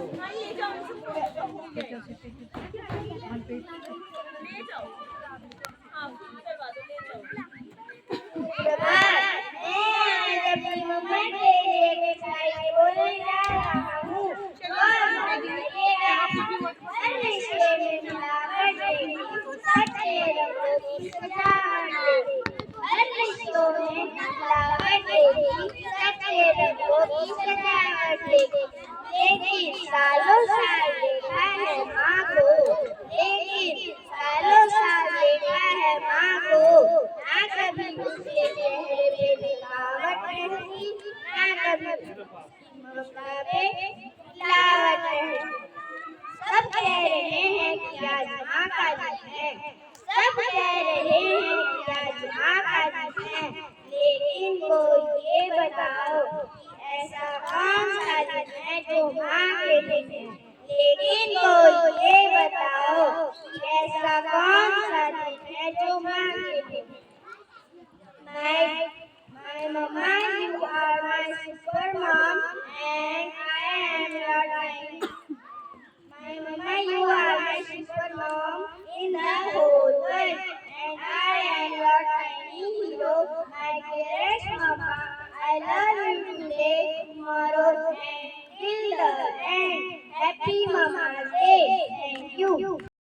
ले जाओ। हाँ, करवा दो, ले जाओ। मैं अपनी मम्मा के लिए मिठाई बोलने जा रहा हूँ और बताइएगा हर रिश्ते में मिलावट देखी सच्चे रंगों की सजावट देखी हर रिश्तों में मिलावट देखी सच्चे रंगों की सजावट देखी लेकिन सालों साल देखा है माँ को लेकिन सालों साल देखा है माँ को ना कभी उसके चेहरे पे दिखावट रहती ना कभी ममता पे मिलावट रहती सब कह रहे हैं कि आज माँ का दिन है सब कह रहे हैं कि आज माँ का दिन है लेकिन वो ये बताओ कि ऐसा कौन सा दिन है जो माँ के दिन है लेकिन वो ये बताओ कि ऐसा कौन सा दिन है जो माँ के दिन है My mama, you are my super mom, and I am your tiny. My mama, you are my super mom in the whole world, and I am your tiny hero, my dearest mama. I love you today, tomorrow, and till the end. Happy Mama's Day. Thank you.